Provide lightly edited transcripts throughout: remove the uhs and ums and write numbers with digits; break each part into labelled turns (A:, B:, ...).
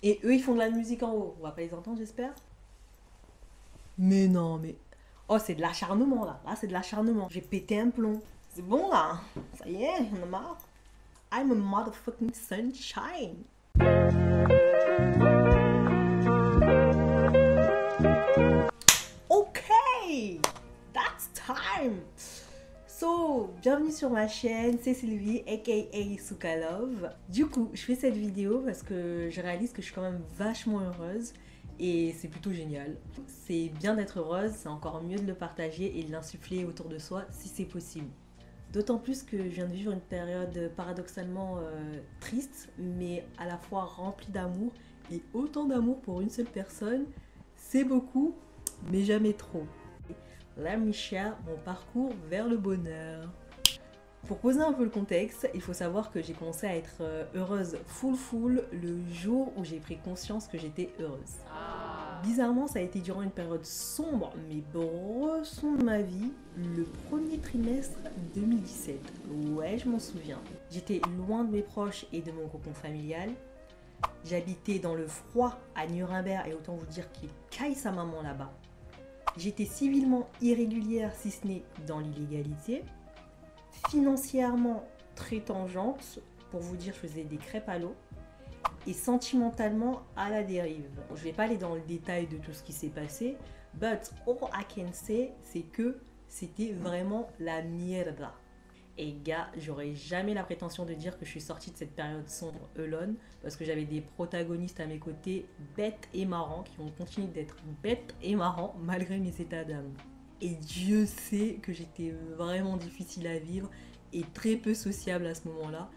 A: Et eux, ils font de la musique en haut. On va pas les entendre, j'espère. Mais non, mais... Oh, c'est de l'acharnement, là. Là, c'est de l'acharnement. J'ai pété un plomb. C'est bon, là. Ça y est, on a marre. I'm a motherfucking sunshine. Ok, that's time. So, bienvenue sur ma chaîne, c'est Sylvie, aka Soukalove. Du coup, je fais cette vidéo parce que je réalise que je suis quand même vachement heureuse et c'est plutôt génial. C'est bien d'être heureuse, c'est encore mieux de le partager et de l'insuffler autour de soi si c'est possible. D'autant plus que je viens de vivre une période paradoxalement triste, mais à la fois remplie d'amour, et autant d'amour pour une seule personne, c'est beaucoup, mais jamais trop. Let me share mon parcours vers le bonheur. Pour poser un peu le contexte, il faut savoir que j'ai commencé à être heureuse full le jour où j'ai pris conscience que j'étais heureuse. Bizarrement, ça a été durant une période sombre mais bresson de ma vie, le premier trimestre 2017. Ouais, je m'en souviens. J'étais loin de mes proches et de mon cocon familial. J'habitais dans le froid à Nuremberg et autant vous dire qu'il caille sa maman là-bas. J'étais civilement irrégulière si ce n'est dans l'illégalité. Financièrement très tangente, pour vous dire je faisais des crêpes à l'eau. Et sentimentalement à la dérive. Je vais pas aller dans le détail de tout ce qui s'est passé, but all I can say, c'est que c'était vraiment la mierda. Et gars, j'aurais jamais la prétention de dire que je suis sortie de cette période sombre alone, parce que j'avais des protagonistes à mes côtés, bêtes et marrants, qui ont continué d'être bêtes et marrants malgré mes états d'âme. Et Dieu sait que j'étais vraiment difficile à vivre et très peu sociable à ce moment-là.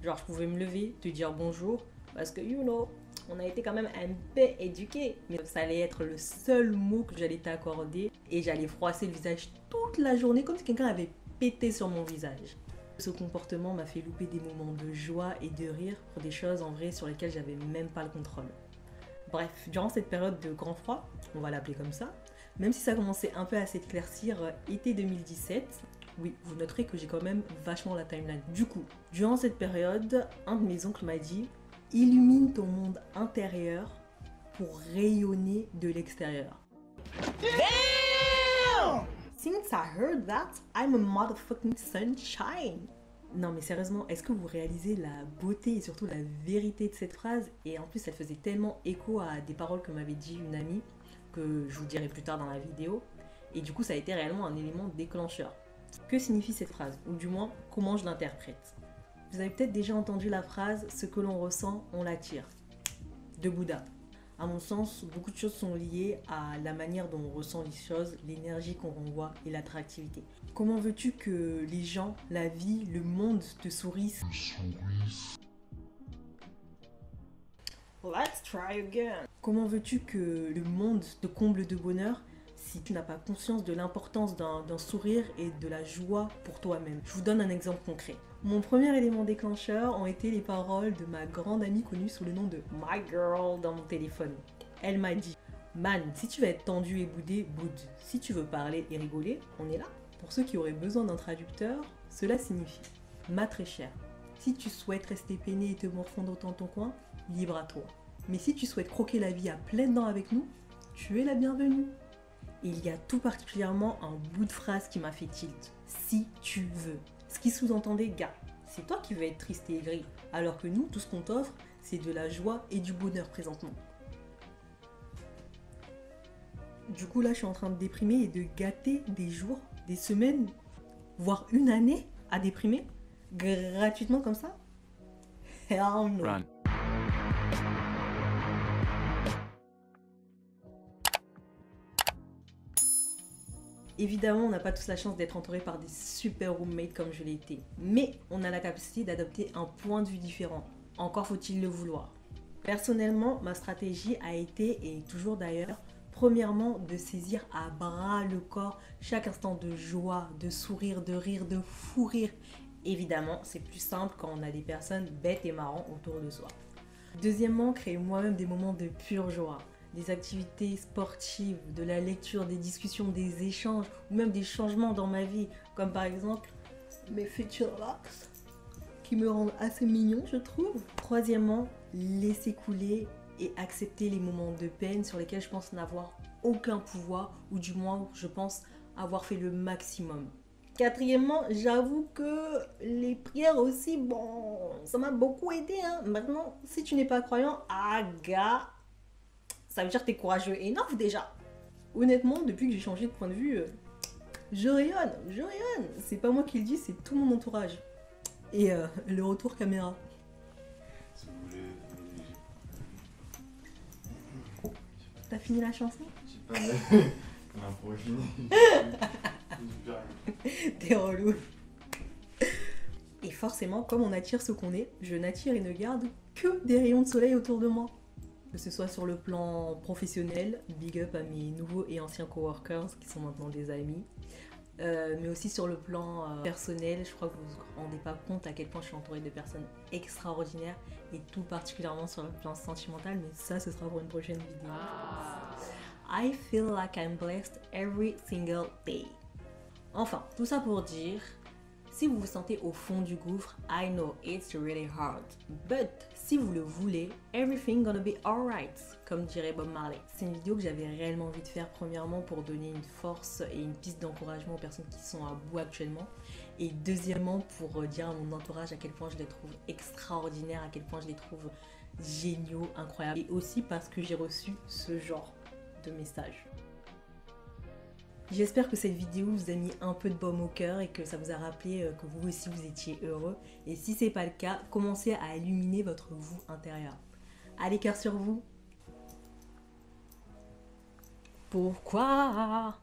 A: Genre, je pouvais me lever, te dire bonjour, parce que, you know, on a été quand même un peu éduqués. Mais ça allait être le seul mot que j'allais t'accorder. Et j'allais froisser le visage toute la journée comme si quelqu'un avait pété sur mon visage. Ce comportement m'a fait louper des moments de joie et de rire pour des choses en vrai sur lesquelles j'avais même pas le contrôle. Bref, durant cette période de grand froid, on va l'appeler comme ça, même si ça commençait un peu à s'éclaircir été 2017, oui, vous noterez que j'ai quand même vachement la timeline. Du coup, durant cette période, un de mes oncles m'a dit « Illumine ton monde intérieur pour rayonner de l'extérieur. » Damn! Since I heard that, I'm a motherfucking sunshine. Non mais sérieusement, est-ce que vous réalisez la beauté et surtout la vérité de cette phrase? Et en plus, elle faisait tellement écho à des paroles que m'avait dit une amie, que je vous dirai plus tard dans la vidéo. Et du coup, ça a été réellement un élément déclencheur. Que signifie cette phrase? Ou du moins, comment je l'interprète? Vous avez peut-être déjà entendu la phrase « ce que l'on ressent, on l'attire » de Bouddha. À mon sens, beaucoup de choses sont liées à la manière dont on ressent les choses, l'énergie qu'on renvoie et l'attractivité. Comment veux-tu que les gens, la vie, le monde te sourissent? Let's try again. Comment veux-tu que le monde te comble de bonheur si tu n'as pas conscience de l'importance d'un sourire et de la joie pour toi-même? Je vous donne un exemple concret. Mon premier élément déclencheur ont été les paroles de ma grande amie connue sous le nom de My Girl dans mon téléphone. Elle m'a dit « Man, si tu veux être tendu et boudé, boude. Si tu veux parler et rigoler, on est là. » Pour ceux qui auraient besoin d'un traducteur, cela signifie « Ma très chère, si tu souhaites rester peiné et te morfondre dans ton coin, libre à toi. Mais si tu souhaites croquer la vie à pleines dents avec nous, tu es la bienvenue. » Et il y a tout particulièrement un bout de phrase qui m'a fait tilt. Si tu veux. Ce qui sous-entendait, gars, c'est toi qui veux être triste et aigri, alors que nous, tout ce qu'on t'offre, c'est de la joie et du bonheur présentement. Du coup, là, je suis en train de déprimer et de gâter des jours, des semaines, voire une année à déprimer, gratuitement comme ça. Hell no. Run. Évidemment, on n'a pas tous la chance d'être entouré par des super roommates comme je l'ai été. Mais on a la capacité d'adopter un point de vue différent. Encore faut-il le vouloir. Personnellement, ma stratégie a été, et toujours d'ailleurs, premièrement, de saisir à bras le corps chaque instant de joie, de sourire, de rire, de fou rire. Évidemment, c'est plus simple quand on a des personnes bêtes et marrantes autour de soi. Deuxièmement, créer moi-même des moments de pure joie. Des activités sportives, de la lecture, des discussions, des échanges ou même des changements dans ma vie, comme par exemple mes futurs locks qui me rendent assez mignon, je trouve. Troisièmement, laisser couler et accepter les moments de peine sur lesquels je pense n'avoir aucun pouvoir, ou du moins je pense avoir fait le maximum. Quatrièmement, j'avoue que les prières aussi, bon, ça m'a beaucoup aidé. Hein. Maintenant, si tu n'es pas croyant, gars, ça veut dire que t'es courageux enough déjà. Honnêtement, depuis que j'ai changé de point de vue, je rayonne, je rayonne. C'est pas moi qui le dis, c'est tout mon entourage. Et le retour caméra.
B: Si vous voulez.
A: T'as fini la chanson?
B: J'ai pas l'impro est fini.
A: T'es relou. Et forcément, comme on attire ce qu'on est, je n'attire et ne garde que des rayons de soleil autour de moi. Que ce soit sur le plan professionnel, big up à mes nouveaux et anciens coworkers qui sont maintenant des amis. Mais aussi sur le plan personnel, je crois que vous ne vous rendez pas compte à quel point je suis entourée de personnes extraordinaires et tout particulièrement sur le plan sentimental, mais ça ce sera pour une prochaine vidéo. I feel like I'm blessed every single day. Enfin, tout ça pour dire, si vous vous sentez au fond du gouffre, I know it's really hard, but si vous le voulez, everything gonna be alright, comme dirait Bob Marley. C'est une vidéo que j'avais réellement envie de faire, premièrement pour donner une force et une piste d'encouragement aux personnes qui sont à bout actuellement, et deuxièmement pour dire à mon entourage à quel point je les trouve extraordinaires, à quel point je les trouve géniaux, incroyables, et aussi parce que j'ai reçu ce genre de messages. J'espère que cette vidéo vous a mis un peu de baume au cœur et que ça vous a rappelé que vous aussi vous étiez heureux. Et si c'est pas le cas, commencez à illuminer votre vous intérieur. Allez, cœur sur vous. Pourquoi ?